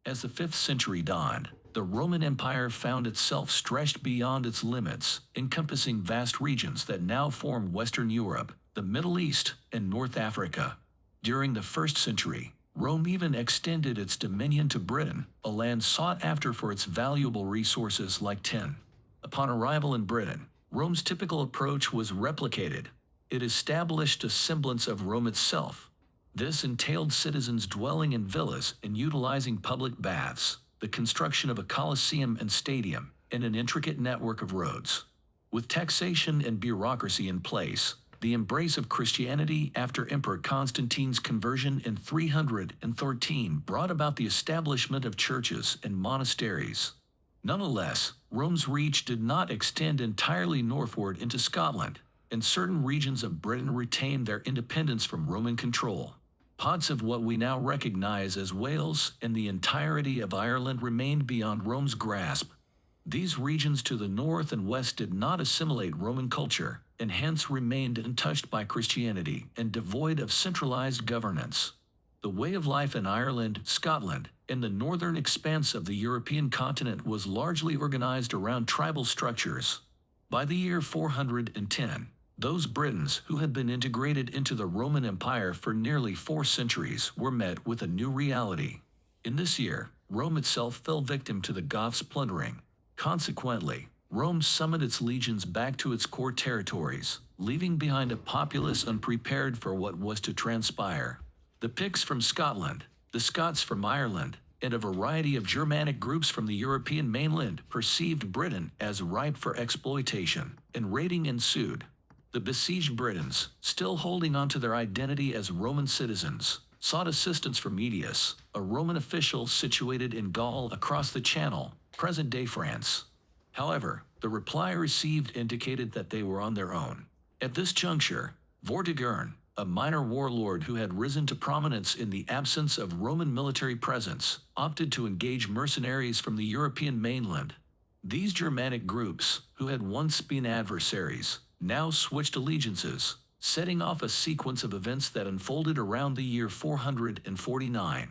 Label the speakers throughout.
Speaker 1: As the 5th century dawned, the Roman Empire found itself stretched beyond its limits, encompassing vast regions that now form Western Europe, the Middle East, and North Africa. During the 1st century, Rome even extended its dominion to Britain, a land sought after for its valuable resources like tin. Upon arrival in Britain, Rome's typical approach was replicated. It established a semblance of Rome itself. This entailed citizens dwelling in villas and utilizing public baths, the construction of a colosseum and stadium, and an intricate network of roads. With taxation and bureaucracy in place, the embrace of Christianity after Emperor Constantine's conversion in 313 brought about the establishment of churches and monasteries. Nonetheless, Rome's reach did not extend entirely northward into Scotland, and certain regions of Britain retained their independence from Roman control. Parts of what we now recognize as Wales and the entirety of Ireland remained beyond Rome's grasp. These regions to the north and west did not assimilate Roman culture, and hence remained untouched by Christianity and devoid of centralized governance. The way of life in Ireland, Scotland, and the northern expanse of the European continent was largely organized around tribal structures. By the year 410, those Britons who had been integrated into the Roman Empire for nearly 4 centuries were met with a new reality. In this year, Rome itself fell victim to the Goths' plundering. Consequently, Rome summoned its legions back to its core territories, leaving behind a populace unprepared for what was to transpire. The Picts from Scotland, the Scots from Ireland, and a variety of Germanic groups from the European mainland perceived Britain as ripe for exploitation, and raiding ensued. The besieged Britons, still holding on to their identity as Roman citizens, sought assistance from Aetius, a Roman official situated in Gaul across the Channel, present-day France. However, the reply received indicated that they were on their own. At this juncture, Vortigern, a minor warlord who had risen to prominence in the absence of Roman military presence, opted to engage mercenaries from the European mainland. These Germanic groups, who had once been adversaries, now switched allegiances, setting off a sequence of events that unfolded around the year 449.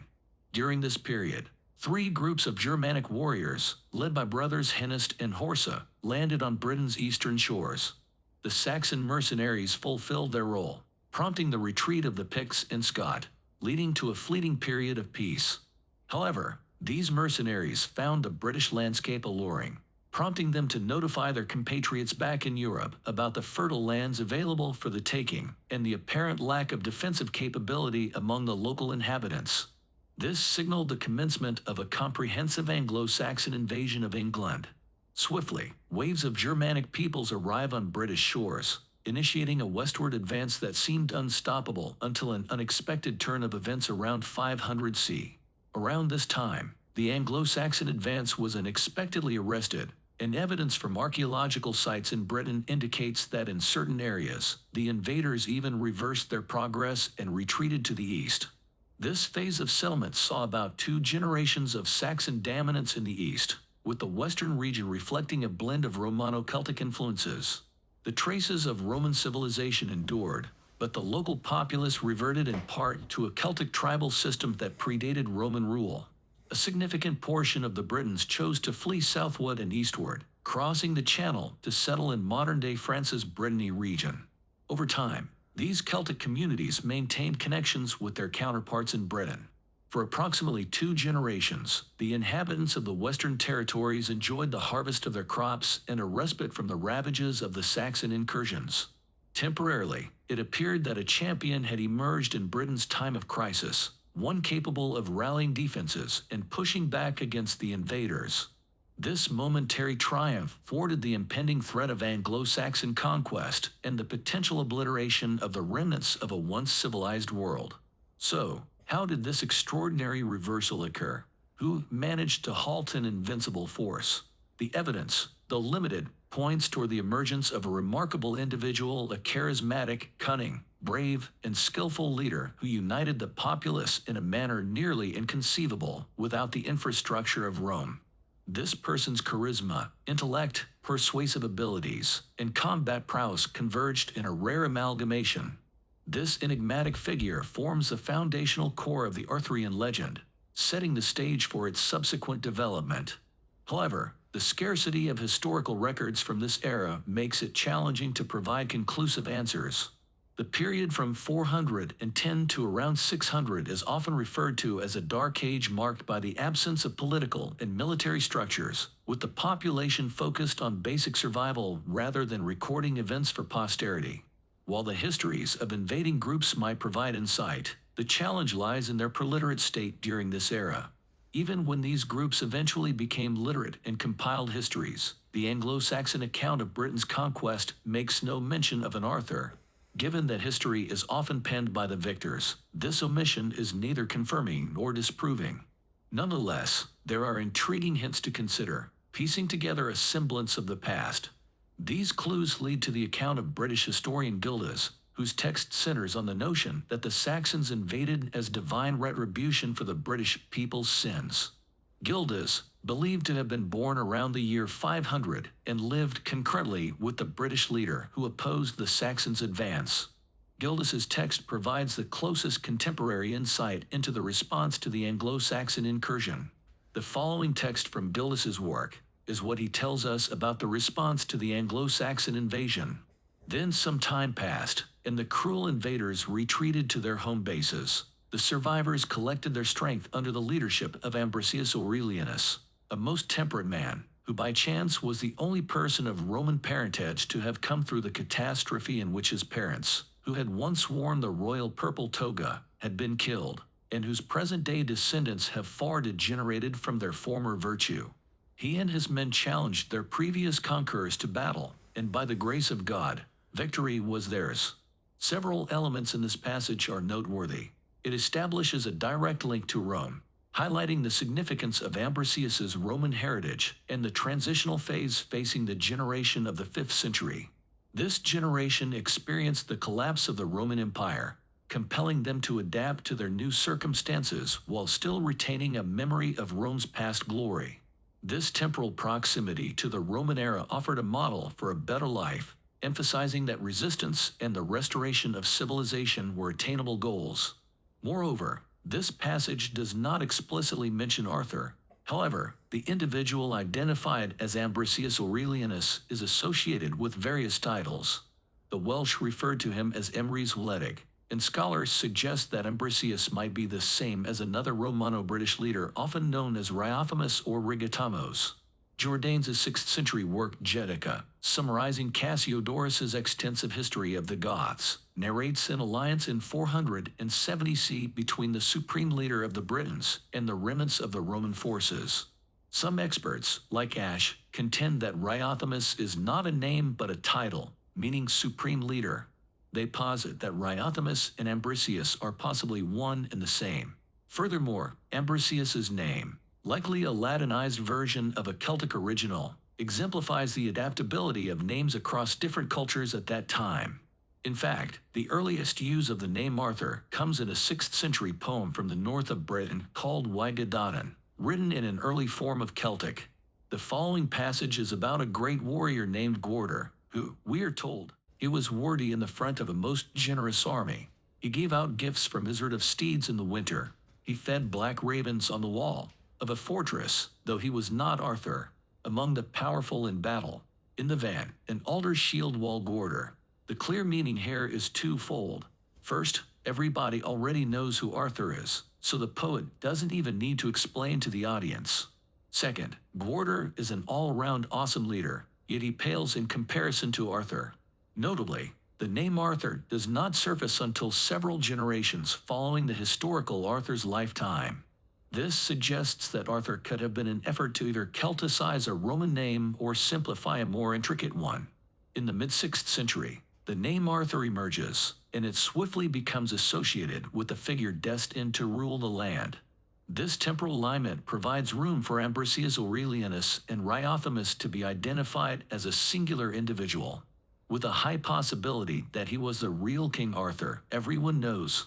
Speaker 1: During this period, 3 groups of Germanic warriors, led by brothers Hengist and Horsa, landed on Britain's eastern shores. The Saxon mercenaries fulfilled their role, prompting the retreat of the Picts and Scot, leading to a fleeting period of peace. However, these mercenaries found the British landscape alluring, prompting them to notify their compatriots back in Europe about the fertile lands available for the taking and the apparent lack of defensive capability among the local inhabitants. This signaled the commencement of a comprehensive Anglo-Saxon invasion of England. Swiftly, waves of Germanic peoples arrive on British shores, initiating a westward advance that seemed unstoppable until an unexpected turn of events around 500 C. Around this time, the Anglo-Saxon advance was unexpectedly arrested, and evidence from archaeological sites in Britain indicates that in certain areas, the invaders even reversed their progress and retreated to the east. This phase of settlement saw about 2 generations of Saxon dominance in the east, with the western region reflecting a blend of Romano-Celtic influences. The traces of Roman civilization endured, but the local populace reverted in part to a Celtic tribal system that predated Roman rule. A significant portion of the Britons chose to flee southward and eastward, crossing the Channel to settle in modern-day France's Brittany region. Over time, these Celtic communities maintained connections with their counterparts in Britain. For approximately 2 generations, the inhabitants of the Western territories enjoyed the harvest of their crops and a respite from the ravages of the Saxon incursions. Temporarily, it appeared that a champion had emerged in Britain's time of crisis, one capable of rallying defenses and pushing back against the invaders. This momentary triumph thwarted the impending threat of Anglo-Saxon conquest and the potential obliteration of the remnants of a once civilized world. So, how did this extraordinary reversal occur? Who managed to halt an invincible force? The evidence, though limited, points toward the emergence of a remarkable individual, a charismatic, cunning, brave, and skillful leader who united the populace in a manner nearly inconceivable without the infrastructure of Rome. This person's charisma, intellect, persuasive abilities, and combat prowess converged in a rare amalgamation. This enigmatic figure forms the foundational core of the Arthurian legend. setting the stage for its subsequent development. However, the scarcity of historical records from this era makes it challenging to provide conclusive answers. The period from 410 to around 600 is often referred to as a dark age marked by the absence of political and military structures, with the population focused on basic survival rather than recording events for posterity. While the histories of invading groups might provide insight, the challenge lies in their preliterate state during this era. Even when these groups eventually became literate and compiled histories, the Anglo-Saxon account of Britain's conquest makes no mention of an Arthur. Given that history is often penned by the victors, this omission is neither confirming nor disproving. Nonetheless, there are intriguing hints to consider, piecing together a semblance of the past. These clues lead to the account of British historian Gildas, whose text centers on the notion that the Saxons invaded as divine retribution for the British people's sins. Gildas, believed to have been born around the year 500 and lived concurrently with the British leader who opposed the Saxons' advance. Gildas's text provides the closest contemporary insight into the response to the Anglo-Saxon incursion. The following text from Gildas's work is what he tells us about the response to the Anglo-Saxon invasion. Then some time passed, and the cruel invaders retreated to their home bases. The survivors collected their strength under the leadership of Ambrosius Aurelianus, a most temperate man, who by chance was the only person of Roman parentage to have come through the catastrophe in which his parents, who had once worn the royal purple toga, had been killed, and whose present-day descendants have far degenerated from their former virtue. He and his men challenged their previous conquerors to battle, and by the grace of God, victory was theirs. Several elements in this passage are noteworthy. It establishes a direct link to Rome, highlighting the significance of Ambrosius's Roman heritage and the transitional phase facing the generation of the 5th century. This generation experienced the collapse of the Roman Empire, compelling them to adapt to their new circumstances while still retaining a memory of Rome's past glory. This temporal proximity to the Roman era offered a model for a better life, emphasizing that resistance and the restoration of civilization were attainable goals. Moreover, this passage does not explicitly mention Arthur. However, the individual identified as Ambrosius Aurelianus is associated with various titles. The Welsh referred to him as Emrys Wledig, and scholars suggest that Ambrosius might be the same as another Romano-British leader often known as Riothamus or Rigatamos. Jordanes' 6th century work Getica, summarizing Cassiodorus's extensive history of the Goths, narrates an alliance in 470 CE between the supreme leader of the Britons and the remnants of the Roman forces. Some experts, like Ash, contend that Riothamus is not a name but a title, meaning supreme leader. They posit that Riothamus and Ambrosius are possibly one and the same. Furthermore, Ambrosius's name, likely a Latinized version of a Celtic original, exemplifies the adaptability of names across different cultures at that time. In fact, the earliest use of the name Arthur comes in a 6th century poem from the north of Britain called Wygadodin, written in an early form of Celtic. The following passage is about a great warrior named Gordor, who, we are told, he was worthy in the front of a most generous army. He gave out gifts from his herd of steeds in the winter. He fed black ravens on the wall of a fortress, though he was not Arthur, among the powerful in battle. In the van, an alder shield wall Gordor. The clear meaning here is twofold. First, everybody already knows who Arthur is, so the poet doesn't even need to explain to the audience. Second, Gordor is an all-round awesome leader, yet he pales in comparison to Arthur. Notably, the name Arthur does not surface until several generations following the historical Arthur's lifetime. This suggests that Arthur could have been an effort to either Celticize a Roman name or simplify a more intricate one. In the mid-6th century, the name Arthur emerges, and it swiftly becomes associated with the figure destined to rule the land. This temporal alignment provides room for Ambrosius Aurelianus and Riothamus to be identified as a singular individual. With a high possibility that he was the real King Arthur, everyone knows